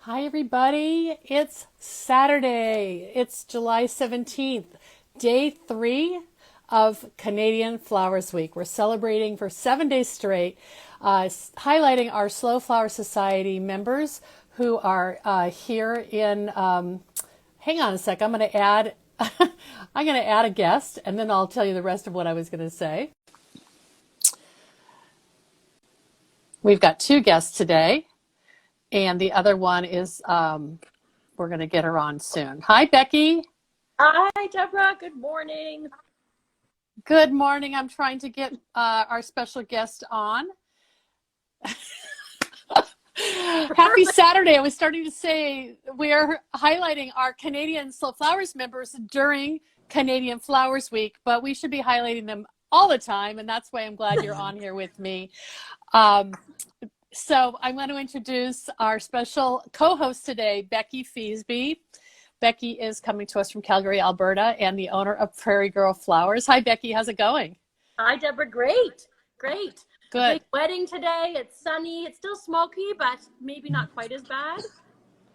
Hi, everybody. It's Saturday. It's July 17th, day 3 of Canadian Flowers Week. We're celebrating for 7 days straight, highlighting our Slow Flower Society members who are here in. Hang on a sec. I'm going to add. I'm going to add a guest, and then I'll tell you the rest of what I was going to say. We've got 2 guests today. And the other one is, we're going to get her on soon. Hi, Becky. Hi, Debra. Good morning. Good morning. I'm trying to get our special guest on. Happy Saturday. I was starting to say we're highlighting our Canadian Slow Flowers members during Canadian Flowers Week, but we should be highlighting them all the time, and that's why I'm glad you're on here with me. So I'm going to introduce our special co-host today, Becky Feasby. Becky is coming to us from Calgary, Alberta, and the owner of Prairie Girl Flowers. Hi, Becky. How's it going? Hi, Debra. Great. Good. Big wedding today. It's sunny. It's still smoky, but maybe not quite as bad.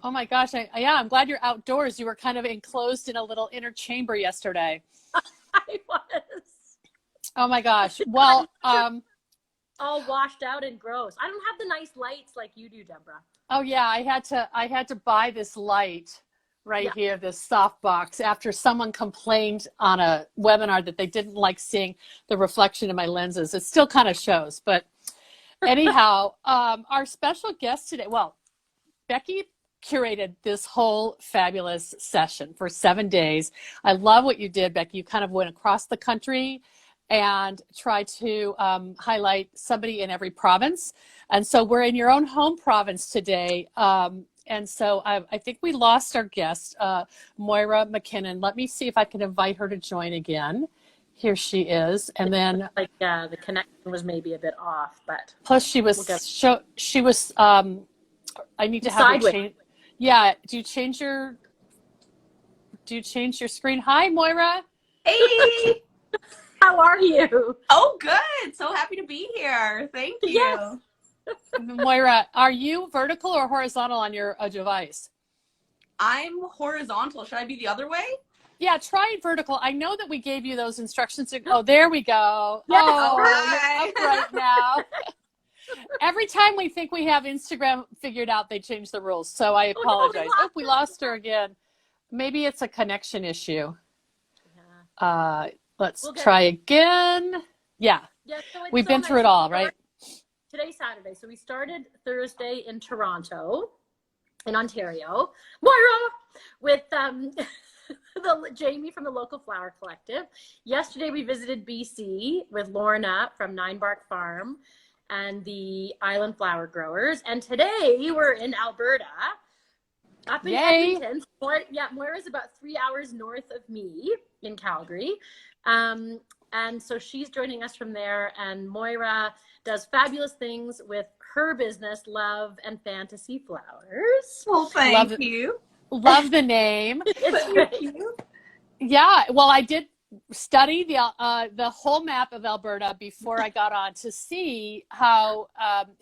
Oh my gosh. I'm glad you're outdoors. You were kind of enclosed in a little inner chamber yesterday. I was. Oh my gosh. Well, all washed out and gross. I don't have the nice lights like you do, Debra. oh yeah, I had to buy this light right here, this softbox, after someone complained on a webinar that they didn't like seeing the reflection in my lenses. It still kind of shows, but anyhow, our special guest today, well, Becky curated this whole fabulous session for 7 days. I love what you did, Becky. You kind of went across the country and try to highlight somebody in every province. And so we're in your own home province today. And so I think we lost our guest, Moira MacKinnon. Let me see if I can invite her to join again. Here she is. And then the connection was maybe a bit off, but plus she was I need to have her change. Yeah, do you change your screen? Hi, Moira. Hey. How are you? Oh, good. So happy to be here. Thank you. Yes. Moira, are you vertical or horizontal on your device? I'm horizontal. Should I be the other way? Yeah, try vertical. I know that we gave you those instructions. Oh, there we go. Yes. Oh, Right. you're upright now. Every time we think we have Instagram figured out, they change the rules. So I apologize. No, we lost her again. Maybe it's a connection issue. Yeah. Let's try again. Yeah. So we've been through it all, right? Today's Saturday. So we started Thursday in Toronto, in Ontario. Moira with Jamie from the local flower collective. Yesterday we visited BC with Lorna from Nine Bark Farm and the Island Flower Growers. And today we're in Alberta, up in Edmonton. Moira's about 3 hours north of me in Calgary. And so she's joining us from there, and Moira does fabulous things with her business, Love and Fantasy Flowers. Well, thank you. Love the name. It's great. Yeah, well, I did study the whole map of Alberta before I got on to see how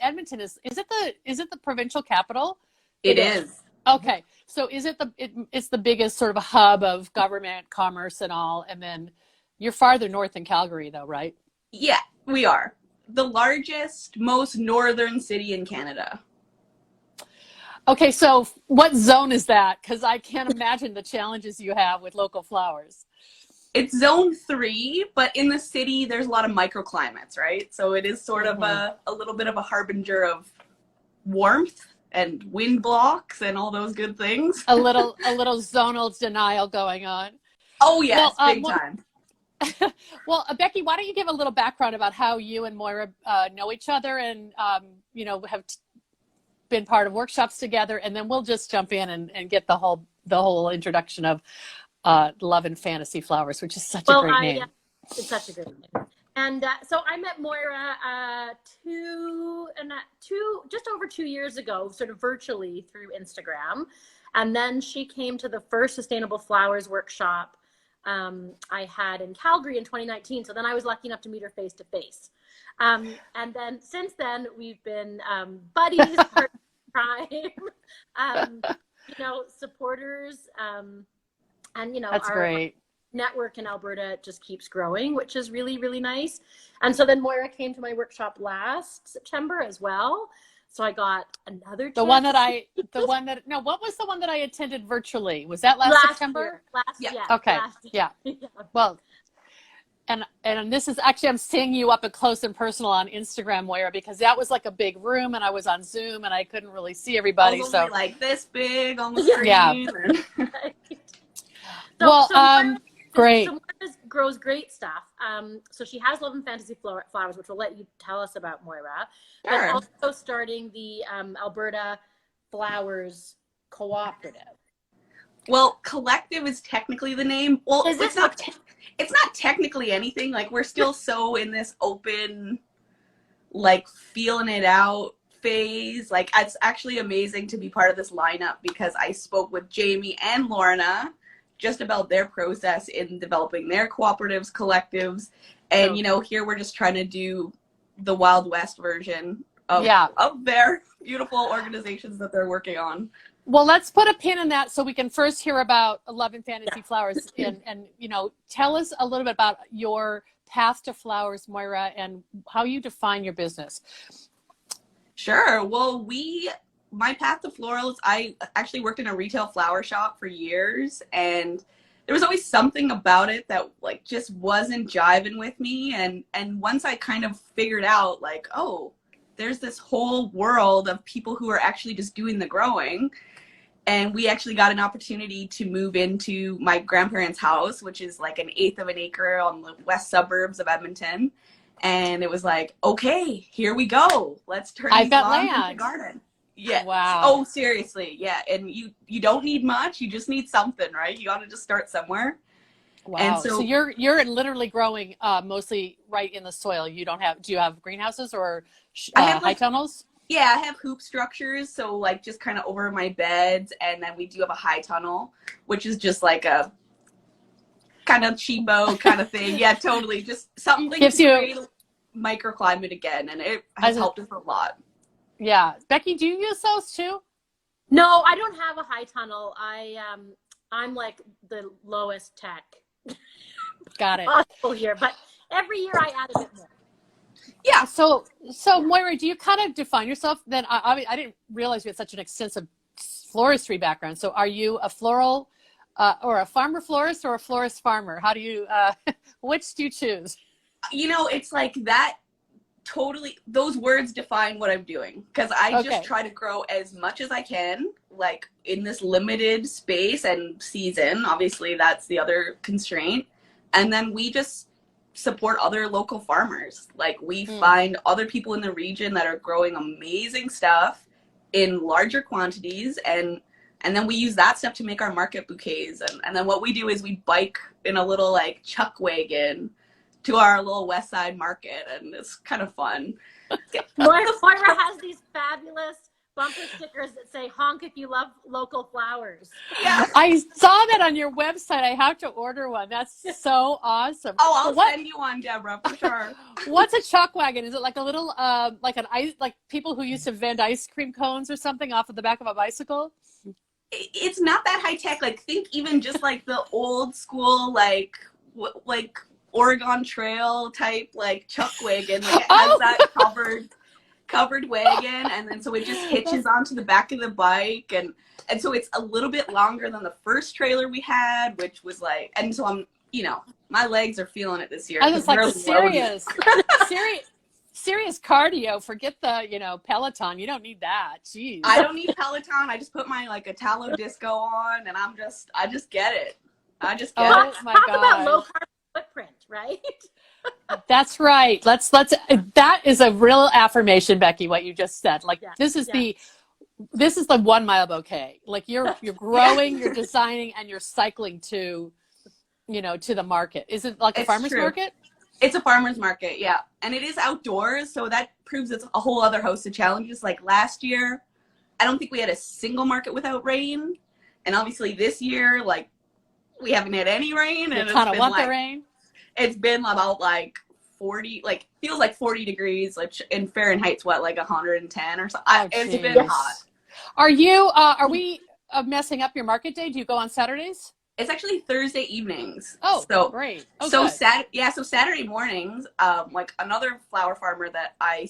Edmonton is. Is it the provincial capital? It is. Okay, so is it it's the biggest sort of a hub of government, commerce, and all, and then you're farther north than Calgary, though, right? Yeah, we are. The largest, most northern city in Canada. Okay, so what zone is that? Because I can't imagine the challenges you have with local flowers. It's zone 3, but in the city, there's a lot of microclimates, right? So it is sort of a little bit of a harbinger of warmth and wind blocks and all those good things. A little zonal denial going on. Oh, yes, big time. Well, Becky, why don't you give a little background about how you and Moira know each other and, have been part of workshops together, and then we'll just jump in and get the whole introduction of Love and Fantasy Flowers, which is such a great name. It's such a great name. And so I met Moira just over 2 years ago, sort of virtually through Instagram. And then she came to the first Sustainable Flowers workshop I had in Calgary in 2019. So then I was lucky enough to meet her face to face. And then since then, we've been buddies, Prime. Supporters, and That's our great. network in Alberta just keeps growing, which is really, really nice. And so then Moira came to my workshop last September as well. So I got another What was the one that I attended virtually? Was that last September? Okay. Last year. Yeah. Yeah. Well, and this is actually, I'm seeing you up at close and personal on Instagram, Moira, because that was like a big room and I was on Zoom and I couldn't really see everybody. I was So only like this big on the screen. Yeah. Moira, great. So Moira grows great stuff. So she has Love and Fantasy Flowers, which we'll let you tell us about, Moira. Sure. But also starting the Alberta Flowers Cooperative. Well, collective is technically the name. Well, it's not technically anything. Like, we're still so in this open, like, feeling it out phase. Like, it's actually amazing to be part of this lineup because I spoke with Jamie and Lorna just about their process in developing their cooperatives, collectives. And, here we're just trying to do the Wild West version of their beautiful organizations that they're working on. Well, let's put a pin in that so we can first hear about Love and Fantasy Flowers and tell us a little bit about your path to flowers, Moira, and how you define your business. Sure. Well, my path to florals, I actually worked in a retail flower shop for years, and there was always something about it that like just wasn't jiving with me. And once I kind of figured out like, oh, there's this whole world of people who are actually just doing the growing. And we actually got an opportunity to move into my grandparents' house, which is like 1/8 of an acre on the west suburbs of Edmonton. And it was like, okay, here we go. Let's turn these lawns into a garden. Yeah. Wow. Oh, seriously. Yeah. And you don't need much. You just need something, right? You got to just start somewhere. Wow. And so you're literally growing mostly right in the soil. Do you have greenhouses or high tunnels? Yeah, I have hoop structures, so like just kind of over my beds, and then we do have a high tunnel, which is just like a kind of cheapo kind of thing. Yeah, totally. Just something to create a microclimate again, and it has helped us a lot. Yeah. Becky, do you use those too? No, I don't have a high tunnel. I'm like the lowest tech. Got it. Possible here, but every year I add a bit more. Yeah. So Moira, do you kind of define yourself then? I didn't realize you had such an extensive floristry background. So are you a floral or a farmer florist or a florist farmer? How do you, which do you choose? It's like that. Totally. Those words define what I'm doing because I just try to grow as much as I can, like in this limited space and season. Obviously, that's the other constraint. And then we just support other local farmers. Like we find other people in the region that are growing amazing stuff in larger quantities, and then we use that stuff to make our market bouquets. And then what we do is we bike in a little like chuck wagon to our little west side market, and it's kind of fun. Moira has these fabulous bumper stickers that say "honk if you love local flowers." Yeah, I saw that on your website. I have to order one. That's so awesome. Oh, I'll send you one, Debra, for sure. What's a chuck wagon? Is it like a little like an ice, like people who used to vend ice cream cones or something off of the back of a bicycle? It's not that high tech. Like think even just like the old school like Oregon Trail type like chuck wagon. Like it has that covered wagon, and then so it just hitches onto the back of the bike, and so it's a little bit longer than the first trailer we had, which was like, and so I'm my legs are feeling it this year. I was like serious cardio. Forget the Peloton. You don't need that. Jeez. I don't need Peloton. I just put my like Italo disco on, and I just get it. I just get it. My Talk God. about low carbon footprint, right? That's right. Let's that is a real affirmation, Becky, what you just said. Like this is the 1 mile bouquet. Like you're growing, you're designing, and you're cycling to to the market. Is it like a farmer's market? It's a farmer's market, yeah. And it is outdoors, so that proves it's a whole other host of challenges. Like last year, I don't think we had a single market without rain. And obviously this year, like we haven't had any rain. And you kind of want the rain? It's been about like 40, like feels like 40 degrees, like in Fahrenheit's what, like 110 or something. It's been hot. Are we messing up your market day? Do you go on Saturdays? It's actually Thursday evenings. Oh, so great. Oh, so good. so Saturday mornings, like another flower farmer that I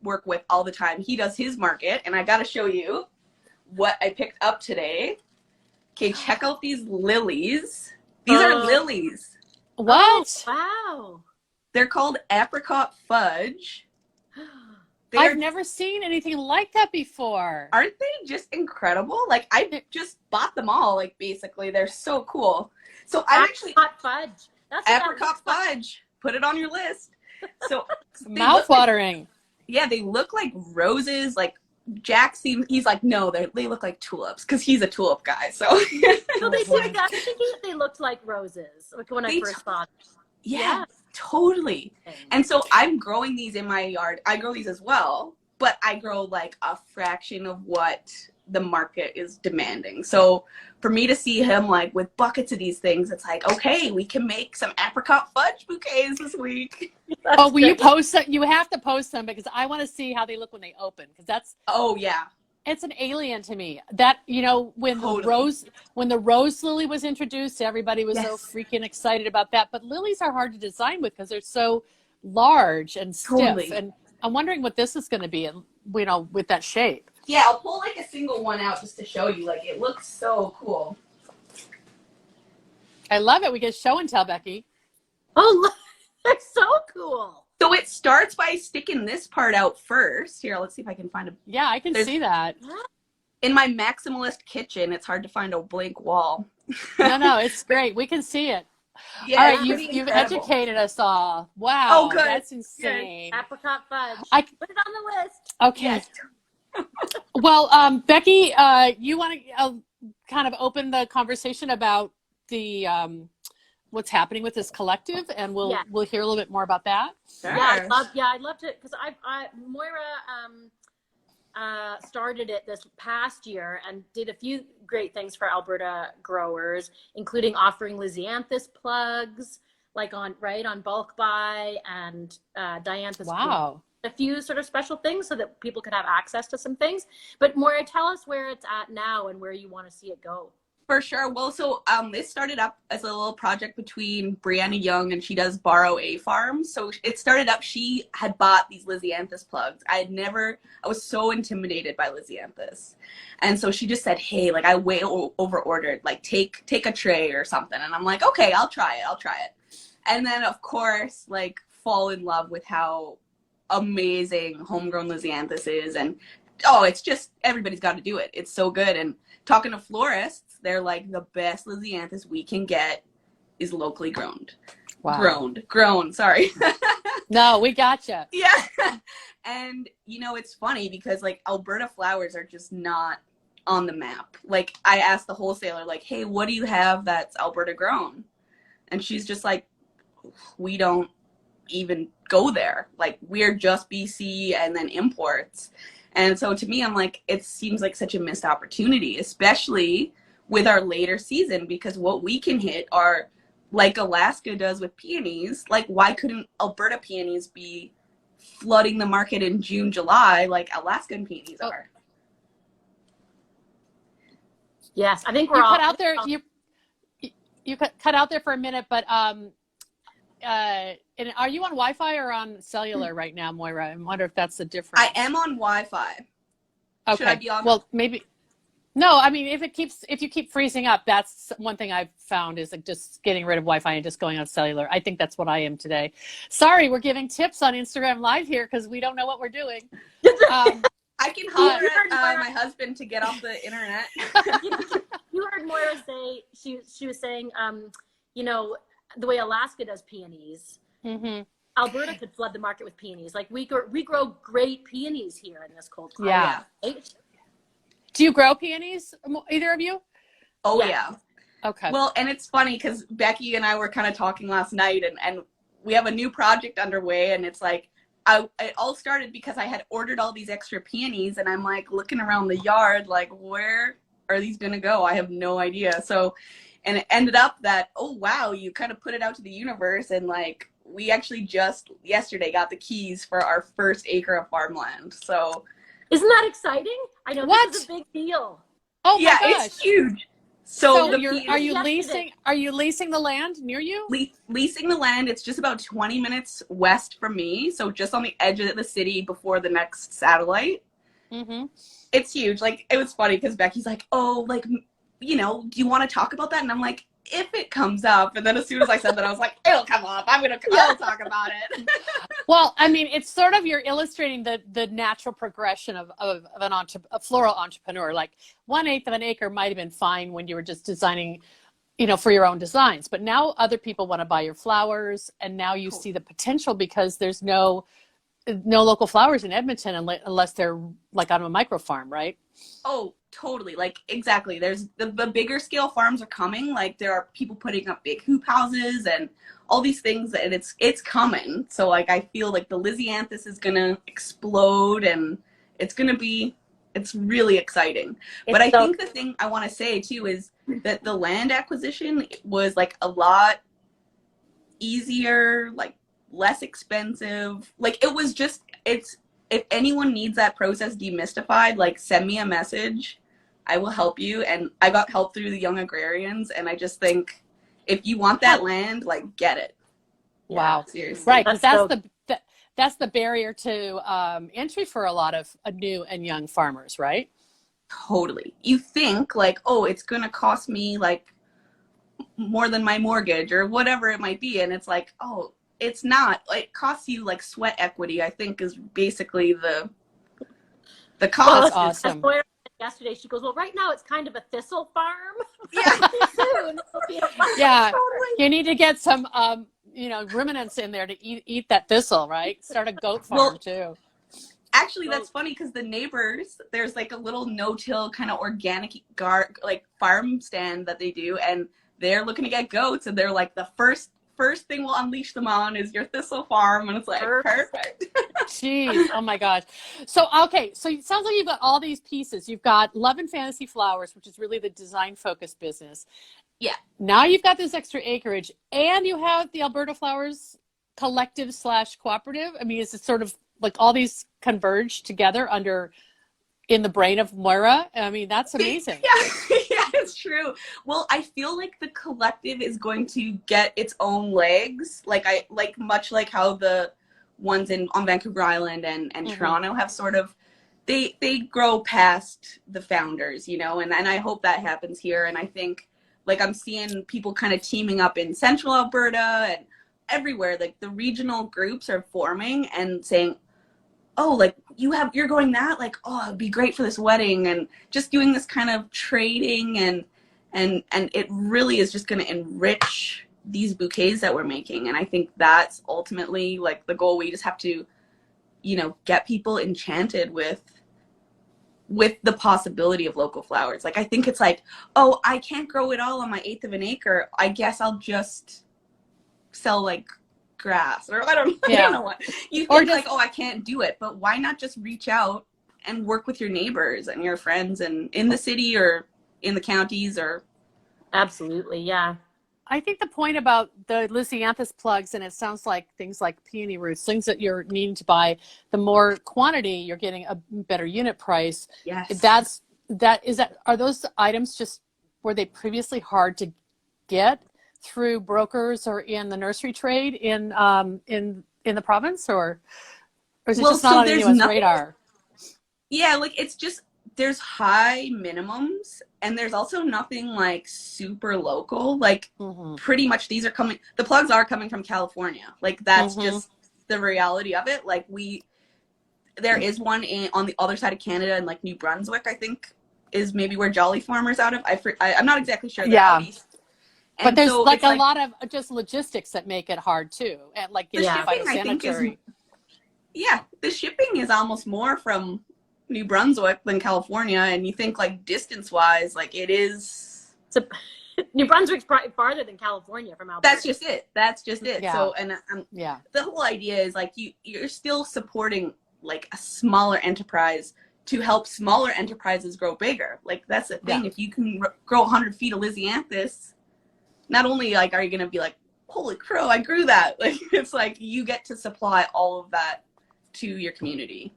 work with all the time, he does his market, and I got to show you what I picked up today. Okay, check out these lilies. These are lilies. What? Oh, wow. They're called apricot fudge. I've never seen anything like that before. Aren't they just incredible? Like, I just bought them all, like, basically. They're so cool. So I'm actually... Apricot fudge. That's apricot fudge. Put it on your list. So mouth-watering. Yeah, they look like roses. Like, Jack he's like, no, they look like tulips, because he's a tulip guy. So, so they did. I was thinking they looked like roses, like when I first saw them. Yeah, totally. And so I'm growing these in my yard. I grow these as well, but I grow like a fraction of what the market is demanding. So for me to see him like with buckets of these things, it's like, okay, we can make some apricot fudge bouquets this week. Oh, will you post them? You have to post them because I want to see how they look when they open. Because that's it's an alien to me. That, you know, when the rose lily was introduced, everybody was so freaking excited about that. But lilies are hard to design with because they're so large and stiff. And I'm wondering what this is going to be, you know, with that shape. Yeah, I'll pull like a single one out just to show you. Like, it looks so cool. I love it. We get show and tell, Becky. Oh, look, they're so cool. So it starts by sticking this part out first. Here, let's see if I can find a... Yeah, I can see that. In my maximalist kitchen, it's hard to find a blank wall. No, it's great. We can see it. Yeah, all right, you've educated us all. Wow. Oh, good. That's insane. Good. Apricot fudge. Put it on the list. Okay. Yes. Well, Becky, you want to kind of open the conversation about the what's happening with this collective, and we'll hear a little bit more about that. Sure. Yeah, I'd love to, because Moira started it this past year and did a few great things for Alberta growers, including offering Lisianthus plugs, like on bulk buy, and dianthus. Wow. A few sort of special things so that people could have access to some things. But Moira, tell us where it's at now and where you want to see it go. For sure. Well, so this started up as a little project between Brianna Young, and she does Borrow A Farm. So it started up, she had bought these Lisianthus plugs. I was so intimidated by Lisianthus. And so she just said, hey, like, I way over ordered, like take a tray or something. And I'm like, okay, I'll try it. And then of course, like, fall in love with how amazing homegrown Lisianthus is. And it's just, everybody's got to do it. It's so good. And talking to florists, they're like, the best Lisianthus we can get is locally grown. Wow. Grown, sorry. No, we gotcha. Yeah. And, you know, it's funny because, like, Alberta flowers are just not on the map. Like, I asked the wholesaler, like, hey, what do you have that's Alberta grown? And she's just like, we don't even go there. Like, we're just BC and then imports. And so to me, I'm like, it seems like such a missed opportunity, especially with our later season, because what we can hit are, like Alaska does with peonies. Like, why couldn't Alberta peonies be flooding the market in June, July, like Alaskan peonies are? Yes, I think you cut out there. You cut out there for a minute, but and are you on Wi-Fi or on cellular right now, Moira? I wonder if that's the difference. I am on Wi-Fi. Okay. Should I be on? Well, maybe. No, I mean, if you keep freezing up, that's one thing I've found is like just getting rid of Wi-Fi and just going on cellular. I think that's what I am today. Sorry, we're giving tips on Instagram Live here because we don't know what we're doing. I can holler at my husband to get off the internet. You heard Moira say, she was saying, you know, the way Alaska does peonies, Alberta could flood the market with peonies. Like, we grow great peonies here in this cold climate. Yeah. Right? Do you grow peonies, either of you? Oh, yeah. Okay. Well, and it's funny because Becky and I were kind of talking last night, and we have a new project underway, and it's like, it all started because I had ordered all these extra peonies, and I'm like looking around the yard, like, where are these going to go? I have no idea. So, and it ended up that, oh, wow, you kind of put it out to the universe, and like, we actually just yesterday got the keys for our first acre of farmland. So Isn't that exciting? I know What? this is a big deal. Oh my Yeah, gosh. it's huge. So the are yesterday. you leasing the land near you? leasing the land, it's just about 20 minutes west from me, so just on the edge of the city before the next satellite. Mm-hmm. It's huge. Like, it was funny because Becky's like, oh, like, you know, do you want to talk about that? And I'm like, if it comes up. And then as soon as I said that, I was like, it'll come up. I'll talk about it. Well, I mean, it's sort of, you're illustrating the natural progression of a floral entrepreneur. Like 1/8 of an acre might have been fine when you were just designing, you know, for your own designs. But now other people want to buy your flowers, and now you see the potential because there's no local flowers in Edmonton unless they're like on a micro farm, right? Oh, totally. Like, exactly. There's the bigger scale farms are coming. Like, there are people putting up big hoop houses and all these things, and it's coming. So, like, I feel like the Lisianthus is gonna explode, and it's really exciting. But I think the thing I want to say too is that the land acquisition was like a lot easier, like less expensive. Like, it was just, if anyone needs that process demystified, like, send me a message. I will help you. And I got help through the Young Agrarians. And I just think if you want that land, like, get it. Wow. Seriously. Right. Because that's the barrier to entry for a lot of new and young farmers, right? Totally. You think like, oh, it's going to cost me like more than my mortgage or whatever it might be. And it's like, oh, it's not. It costs you like sweat equity, I think, is basically the cost. That's awesome. As Moira said yesterday, she goes, well, right now it's kind of a thistle farm. Yeah. Soon it'll be a farm. Yeah. Totally. You need to get some, you know, ruminants in there to eat that thistle, right? Start a goat farm too. Actually, that's funny because the neighbors, there's like a little no-till kind of organic like farm stand that they do, and they're looking to get goats, and they're like, the first thing we'll unleash them on is your thistle farm, and it's like perfect. Jeez, oh my gosh. So okay, so it sounds like you've got all these pieces. You've got Love and Fantasy Flowers, which is really the design focused business. Yeah. Now you've got this extra acreage, and you have the Alberta Flowers Collective / Cooperative. I mean, is it sort of like all these converge together in the brain of Moira? I mean, that's amazing. Yeah, it's true. Well, I feel like the collective is going to get its own legs. Much like how the ones on Vancouver Island and Toronto have sort of, they grow past the founders, you know, and I hope that happens here. And I think, like, I'm seeing people kind of teaming up in central Alberta and everywhere. Like, the regional groups are forming and saying, oh, like, you're going that, like, oh, it'd be great for this wedding, and just doing this kind of trading, and it really is just going to enrich these bouquets that we're making. And I think that's ultimately like the goal. We just have to, you know, get people enchanted with the possibility of local flowers. Like, I think it's like, oh, I can't grow it all on my 1/8 of an acre. I guess I'll just sell like grass, or I don't know what. You think like, oh, I can't do it, but why not just reach out and work with your neighbors and your friends and in the city or in the counties or. Absolutely, yeah. I think the point about the Lisianthus plugs, and it sounds like things like peony roots, things that you're needing to buy, the more quantity, you're getting a better unit price. Yes. Are those items just, were they previously hard to get through brokers or in the nursery trade in the province, or is it just not on anyone's radar? Yeah, like, it's just, there's high minimums, and there's also nothing like super local. Like, pretty much these are coming, the plugs are coming from California. Like, that's just the reality of it. Like, there is one on the other side of Canada in like New Brunswick, I think, is maybe where Jolly Farmer's out of. I'm not exactly sure. Yeah. But there's so like a lot of just logistics that make it hard too, and like the shipping, I think, the shipping is almost more from New Brunswick than California, and you think like distance wise, like it is. New Brunswick's probably farther than California from Alberta. That's just it. Yeah. So, and the whole idea is like you're still supporting like a smaller enterprise to help smaller enterprises grow bigger. Like, that's the thing. If you can grow 100 feet of Lisianthus, not only like are you gonna be like, holy crow, I grew that. Like, it's like you get to supply all of that to your community.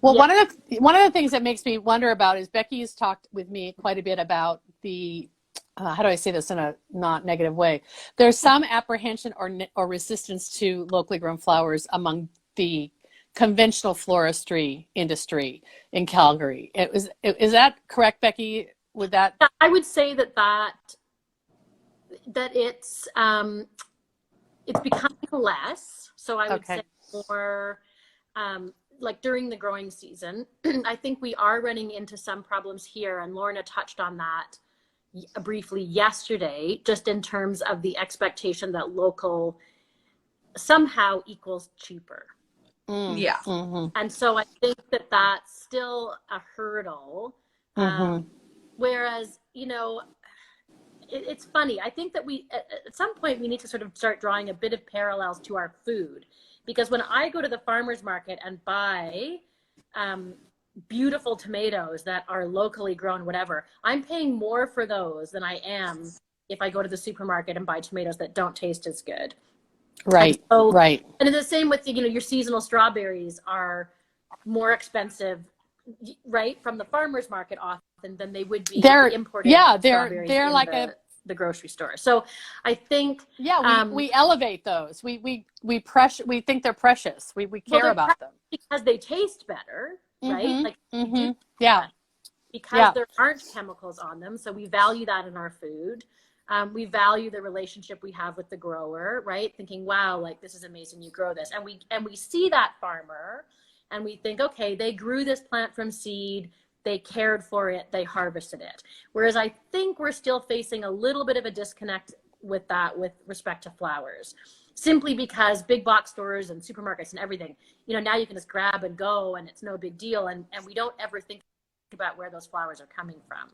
Well, Yeah. one of the things that makes me wonder about is Becky has talked with me quite a bit about the how do I say this in a not negative way? There's some apprehension or resistance to locally grown flowers among the conventional floristry industry in Calgary. Is that correct, Becky? Would that? I would say that it's becoming less. So I would say more like during the growing season. I think we are running into some problems here, and Lorna touched on that briefly yesterday, just in terms of the expectation that local somehow equals cheaper. Yeah. Mm-hmm. And so I think that that's still a hurdle. Whereas, you know, it's funny. I think that we, at some point, we need to sort of start drawing a bit of parallels to our food. Because when I go to the farmer's market and buy beautiful tomatoes that are locally grown, whatever, I'm paying more for those than I am if I go to the supermarket and buy tomatoes that don't taste as good. Right. So, right. And it's the same with, you know, your seasonal strawberries are more expensive, right, from the farmer's market often than they would be imported strawberries they're in like the grocery store. So I think we elevate those. We think they're precious. We care about them because they taste better, right? Like because there aren't chemicals on them, so we value that in our food. We value the relationship we have with the grower, right? Thinking, wow, like this is amazing, you grow this. And we see that farmer and we think, okay, they grew this plant from seed, they cared for it, they harvested it. Whereas I think we're still facing a little bit of a disconnect with that with respect to flowers. Simply because big box stores and supermarkets and everything, you know, now you can just grab and go and it's no big deal. And we don't ever think about where those flowers are coming from.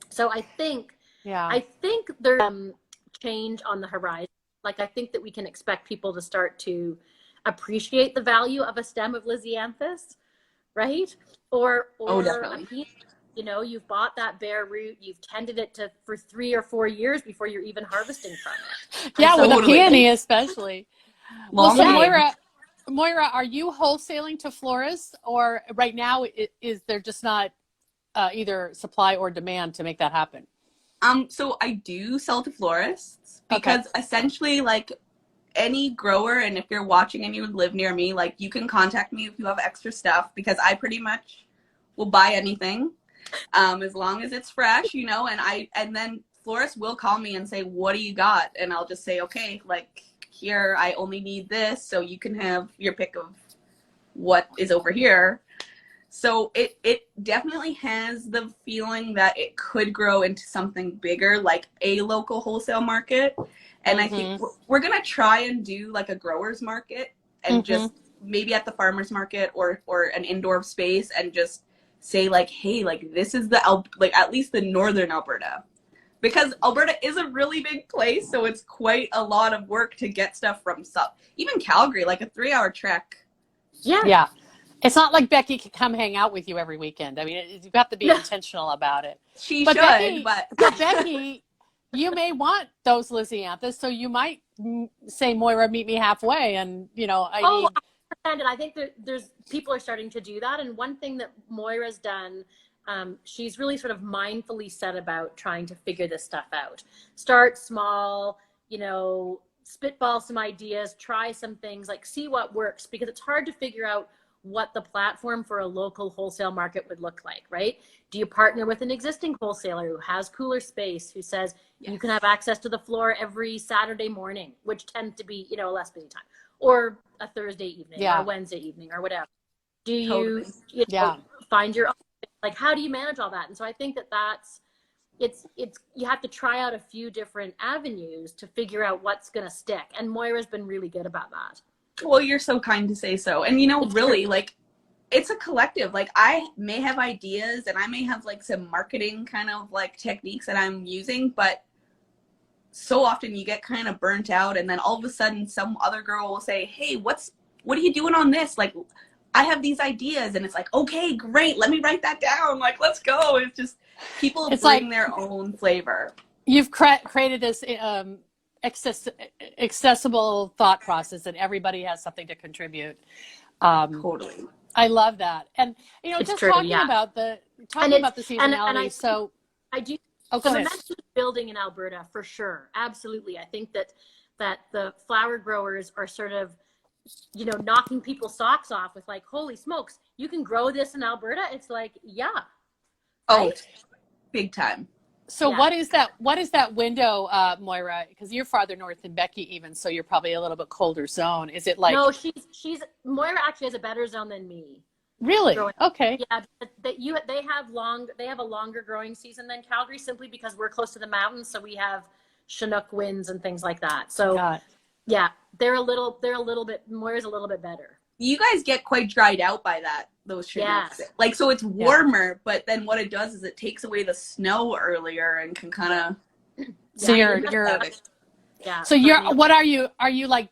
So I think there's change on the horizon. Like I think that we can expect people to start to appreciate the value of a stem of Lysianthus, right? Or definitely. a peony. You know, you've bought that bare root, you've tended it for 3 or 4 years before you're even harvesting from it. Yeah, with a peony especially. Well, so Moira, are you wholesaling to florists, or right now is there just not either supply or demand to make that happen? So I do sell to florists because essentially, like any grower, and if you're watching and you live near me, like you can contact me if you have extra stuff because I pretty much will buy anything as long as it's fresh, you know. And then florists will call me and say, "What do you got?" And I'll just say, "Okay, like here, I only need this, so you can have your pick of what is over here." So it definitely has the feeling that it could grow into something bigger, like a local wholesale market. And I think we're going to try and do like a grower's market and just maybe at the farmer's market or an indoor space and just say like, hey, like this is like at least the northern Alberta. Because Alberta is a really big place, so it's quite a lot of work to get stuff from even Calgary, like a 3-hour trek. Yeah. It's not like Becky can come hang out with you every weekend. I mean, you've got to be intentional about it. But Becky, you may want those Lysianthus, so you might say, Moira, meet me halfway. And, you know, I think that there's people are starting to do that. And one thing that Moira's done, she's really sort of mindfully set about trying to figure this stuff out. Start small, you know, spitball some ideas, try some things, like see what works, because it's hard to figure out what the platform for a local wholesale market would look like, right? Do you partner with an existing wholesaler who has cooler space, who says you can have access to the floor every Saturday morning, which tends to be, you know, a less busy time, or a Thursday evening or a Wednesday evening or whatever? Do you, find your own, like, how do you manage all that? And so I think that's, you have to try out a few different avenues to figure out what's going to stick. And Moira's been really good about that. Well, you're so kind to say so. And, you know, really, like, it's a collective. Like, I may have ideas and I may have, like, some marketing kind of, like, techniques that I'm using. But so often you get kind of burnt out. And then all of a sudden some other girl will say, hey, what are you doing on this? Like, I have these ideas. And it's like, okay, great. Let me write that down. Like, let's go. It's just people bring their own flavor. You've created this accessible thought process that everybody has something to contribute. Totally. I love that. And, you know, It's just true, talking yeah. about the And seasonality. So, I do. oh, The go ahead. momentum is building in Alberta for sure. Absolutely. I think that the flower growers are sort of, you know, knocking people's socks off with like, holy smokes, you can grow this in Alberta. It's like, yeah. Oh, Right? big time. So Yeah. what is that window, Moira? Because you're farther north than Becky even, so you're probably a little bit colder zone. Is it like No, she's Moira actually has a better zone than me. really? Growing. Okay. Yeah, they have a longer growing season than Calgary simply because we're close to the mountains, so we have Chinook winds and things like that. So Got it. yeah, Moira's a little bit better. You guys get quite dried out by those Chinooks. Yes. Like, so it's warmer, but then what it does is it takes away the snow earlier and can kind of. So Yeah, you're yeah. so you're what are you like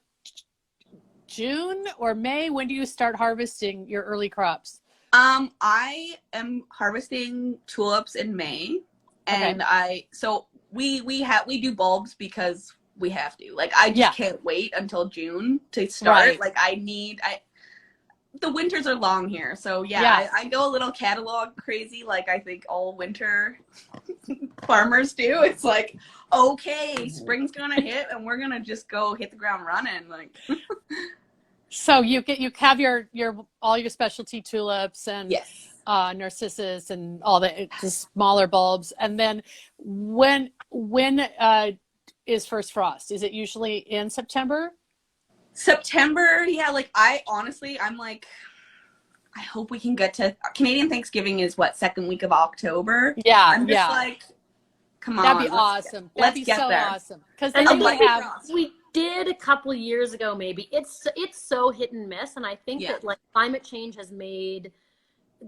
June or May? When do you start harvesting your early crops? I am harvesting tulips in May, and we do bulbs because we have to. Like, I just can't wait until June to start. Right. Like, the winters are long here, so I go a little catalog crazy, like I think all winter farmers do. It's like, okay, spring's gonna hit, and we're gonna just go hit the ground running, like. So you have your all your specialty tulips and Yes. narcissus and all the smaller bulbs, and then when is first frost? Is it usually in September? September, yeah. Like, I'm like, I hope we can get to Canadian Thanksgiving is what, second week of October. Yeah, I'm just like, come on, that'd be awesome. That'd be so awesome because then you would have. We did a couple of years ago, maybe. It's so hit and miss, and I think that like climate change has made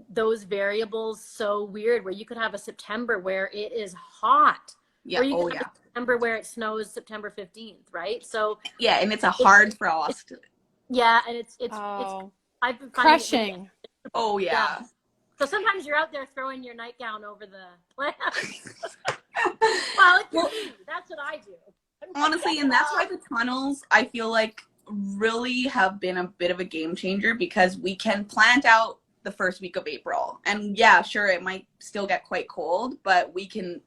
those variables so weird. Where you could have a September where it is hot. Yeah. Or you could have a September where it snows September 15th, right? So yeah, and it's a hard frost. Yeah, and it's I've been crushing. Oh yeah. So sometimes you're out there throwing your nightgown over the plants. Well, that's what I do. Honestly, and that's why the tunnels, I feel like, really have been a bit of a game changer, because we can plant out the first week of April. And yeah, sure, it might still get quite cold, but we can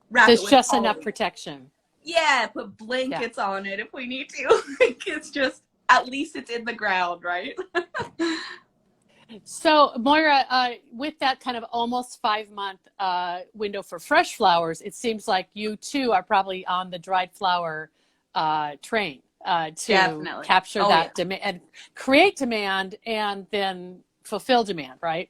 wrap it with just enough protection. Yeah, put blankets on it if we need to. Like, it's just, at least it's in the ground, right? So, Moira, with that kind of almost 5-month window for fresh flowers, it seems like you too are probably on the dried flower train to capture that demand and create demand and then fulfill demand, right?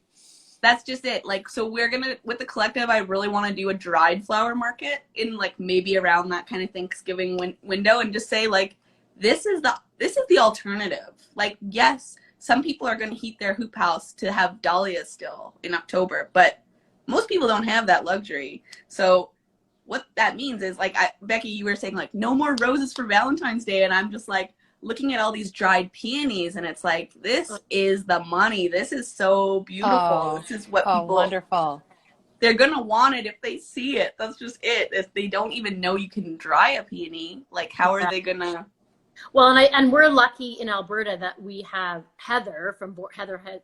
That's just it. Like, so we're gonna, with the collective, I really want to do a dried flower market in like maybe around that kind of Thanksgiving window, and just say like, this is the alternative. Like, yes, some people are going to heat their hoop house to have dahlias still in October, but most people don't have that luxury. So what that means is, like, Becky, you were saying like no more roses for Valentine's Day, and I'm just like looking at all these dried peonies, and it's like, this is the money. This is so beautiful. This is what people, wonderful. They're gonna want it if they see it. That's just it. If they don't even know you can dry a peony, like, how are they gonna? Well, and we're lucky in Alberta that we have Heather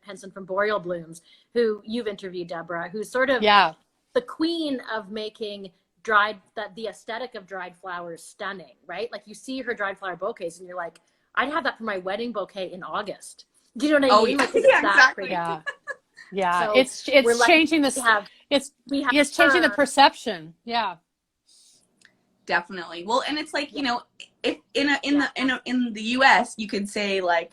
Henson from Boreal Blooms, who you've interviewed, Debra, who's sort of the queen of making the aesthetic of dried flowers stunning, right? Like, you see her dried flower bouquets and you're like, I'd have that for my wedding bouquet in August. Do you know what I mean? Yeah. Like, Exactly. Yeah. So it's changing it's changing the perception. Yeah. Definitely. Well, and it's like, you know, if in the US, you could say like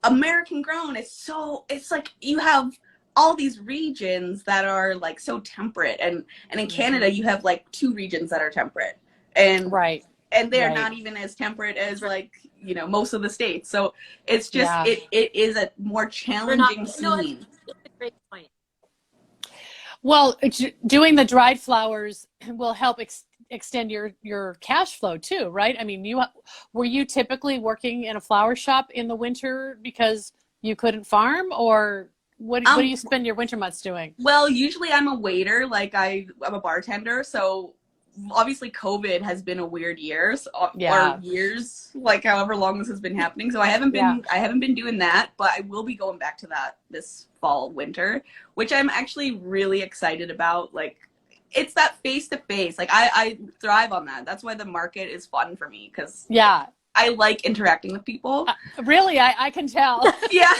American grown is it's like you have all these regions that are like so temperate, and in Canada you have like 2 regions that are temperate, and they're not even as temperate as, like, you know, most of the states. So it's just it is a more challenging scene. No, it's a great point. Well, doing the dried flowers will help extend your cash flow too, right? I mean, were you typically working in a flower shop in the winter because you couldn't farm, or what do you spend your winter months doing? Well, usually I'm a waiter, like I'm a bartender, so obviously COVID has been a weird year, so, Yeah. or years, like however long this has been happening. So I haven't been doing that, but I will be going back to that this fall, winter, which I'm actually really excited about. Like, it's that face to face. Like I thrive on that. That's why the market is fun for me, because Yeah. I like interacting with people. Really, I can tell. Yeah.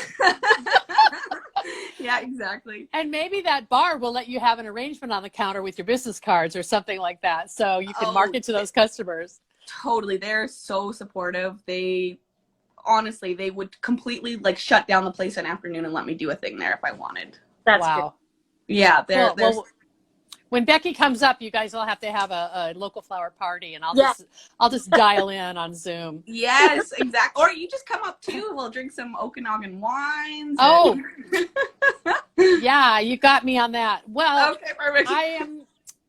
Yeah, exactly. And maybe that bar will let you have an arrangement on the counter with your business cards or something like that, so you can market to those customers. Totally. They're so supportive. They honestly, they would completely like shut down the place an afternoon and let me do a thing there if I wanted. That's Wow. good. Yeah, they're Well, when Becky comes up, you guys will have to have a local flower party, and Yes. I'll just dial in on Zoom. yes, exactly. Or you just come up too. We'll drink some Okanagan wines. Oh, yeah, you got me on that. Well, okay, perfect.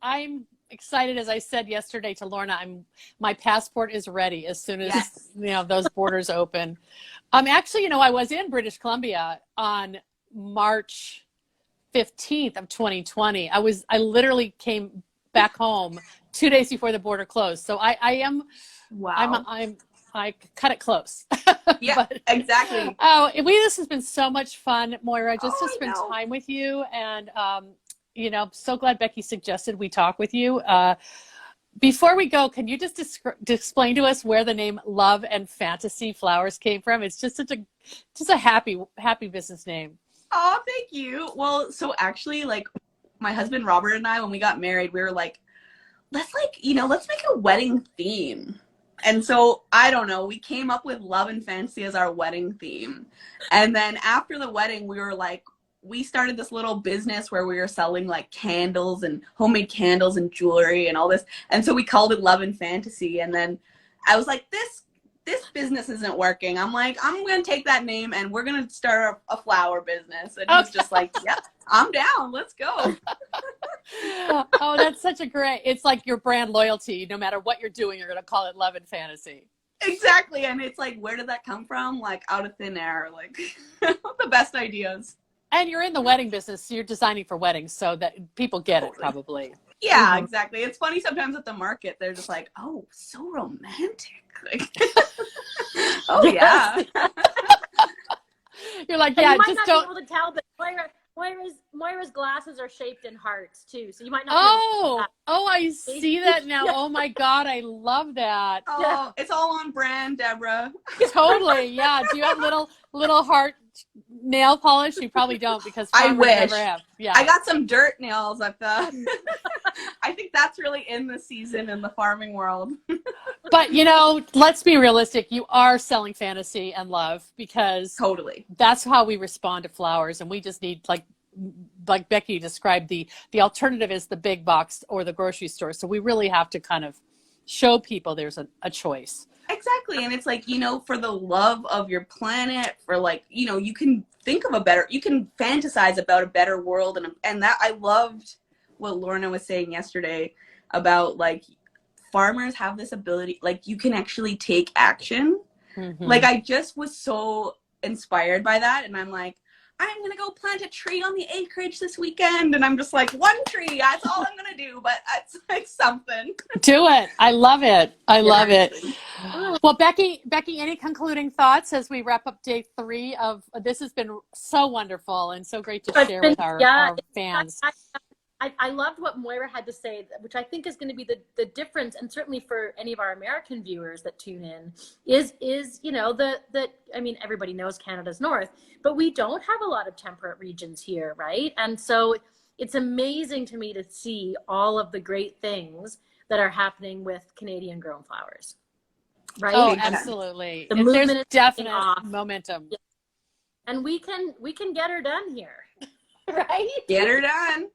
I'm excited, as I said yesterday to Lorna. My passport is ready as soon as Yes. those borders open. Actually, I was in British Columbia on March 15th of 2020. I literally came back home 2 days before the border closed. So I am, Wow. I cut it close. Yeah, But, exactly. this has been so much fun, Moira, just to spend know. time with you. And, so glad Becky suggested we talk with you. Before we go, can you just explain to us where the name Love and Fantasy Flowers came from? It's just a happy business name. Oh, thank you. Well, so actually, like, my husband Robert and I, when we got married, we were like, let's make a wedding theme. And so, I don't know, we came up with Love and Fantasy as our wedding theme. And then after the wedding, we started this little business where we were selling like candles and homemade candles and jewelry and all this. And so we called it Love and Fantasy. And then I was like, this business isn't working. I'm like, I'm going to take that name and we're going to start a flower business. And he's just like, yep, I'm down. Let's go. Oh, that's it's like your brand loyalty. No matter what you're doing, you're going to call it Love and Fantasy. Exactly. And it's like, where did that come from? Like out of thin air, like the best ideas. And you're in the wedding business. So you're designing for weddings so that people get it probably. Yeah, exactly. It's funny sometimes at the market, they're just like, oh, so romantic. Like, oh, yeah. You're like, And yeah, you might just not don't. be able to tell, but Moira's glasses are shaped in hearts too, so you might not. I see that now. Yeah. Oh my God, I love that. Oh, it's all on brand, Debra. Totally, yeah. Do you have little heart nail polish? You probably don't, because I farmers wish. never have. Yeah, I got some dirt nails at the. I think that's really in the season in the farming world. but let's be realistic. You are selling fantasy and love, because Totally. that's how we respond to flowers, and we just need like Becky described, the alternative is the big box or the grocery store. So we really have to kind of show people there's a choice. Exactly. And it's like, for the love of your planet, for like, you can you can fantasize about a better world. And that I loved what Lorna was saying yesterday about like farmers have this ability, like you can actually take action. Mm-hmm. Like I just was so inspired by that. And I'm like, I'm going to go plant a tree on the acreage this weekend. And I'm just like, one tree, that's all I'm going to do. But it's like something. Do it. I love it. I love it. Well, Becky, any concluding thoughts as we wrap up day 3 of this? Has been so wonderful and so great to share with our fans. I loved what Moira had to say, which I think is going to be the difference, and certainly for any of our American viewers that tune in, is I mean, everybody knows Canada's north, but we don't have a lot of temperate regions here, right? And so it's amazing to me to see all of the great things that are happening with Canadian grown flowers, right? Oh, absolutely. The movement There's is definite momentum. Yeah. And we can get her done here, right? Get her done.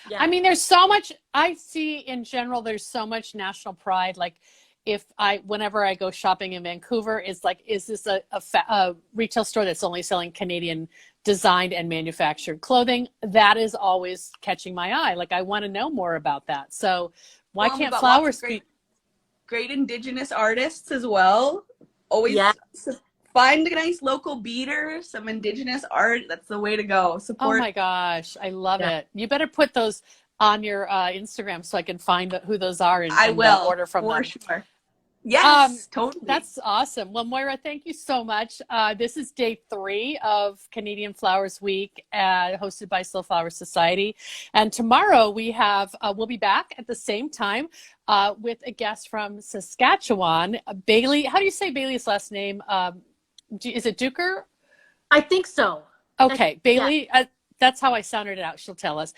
Yeah. I mean, there's so much I see in general. There's so much national pride. Like, whenever I go shopping in Vancouver, it's like, is this a retail store that's only selling Canadian designed and manufactured clothing? That is always catching my eye. Like, I want to know more about that. So why can't flowers be great Indigenous artists as well? Always find a nice local beater, some Indigenous art. That's the way to go. Support. Oh my gosh, I love it. You better put those on your Instagram so I can find who those are and, I will order from for them. sure. Yes, totally. That's awesome. Well, Moira, thank you so much. This is day 3 of Canadian Flowers Week, hosted by Slow Flower Society. And tomorrow we have, we'll be back at the same time with a guest from Saskatchewan, Bailey. How do you say Bailey's last name? Is it Duker? I think so. Okay, Bailey. Yeah. That's how I sounded it out. She'll tell us.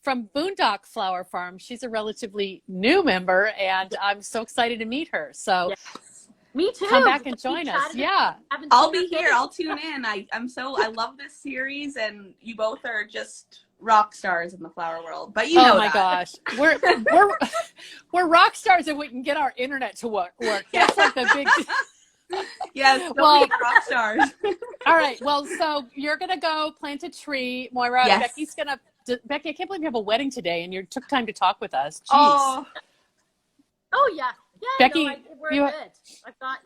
From Boondock Flower Farm. She's a relatively new member, and I'm so excited to meet her. So yes. Me too. Come back and join us. Yeah. I'll be here. I'll tune in. I love this series, and you both are just rock stars in the flower world. But you know, oh my gosh, we're rock stars, and we can get our internet to work. That's like the big. Yes, well, rock stars. All right. Well, so you're gonna go plant a tree, Moira. Yes. Becky's gonna. Becky, I can't believe you have a wedding today, and you took time to talk with us. Oh Jeez. Yeah. Becky, no, we're good. I've got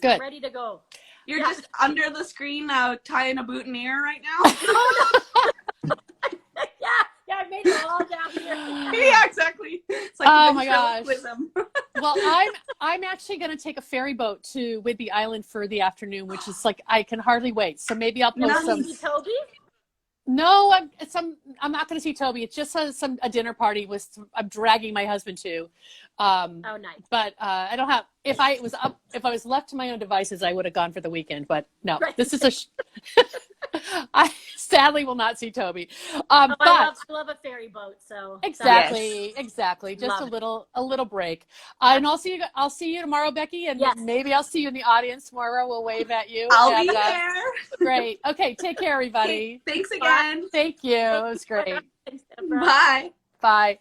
good. Ready to go. You're just under the screen tying a boutonniere right now. Yeah, I made it all down here. Yeah, exactly. It's like oh my gosh. Well, I'm actually going to take a ferry boat to Whidbey Island for the afternoon, which is like I can hardly wait. So maybe I'll post some. Toby? No, I'm not going to see Toby. It's just a dinner party I'm dragging my husband to. Oh, nice. But I don't have. If I was left to my own devices, I would have gone for the weekend. But no, right. This is I sadly will not see Toby. But I love a ferry boat. So exactly. Just love a little break. And I'll see you tomorrow, Becky, and maybe I'll see you in the audience. Moira will wave at you. I'll be there. Great. Okay. Take care, everybody. Okay, thanks again. Thank you. It was great. Bye. Bye.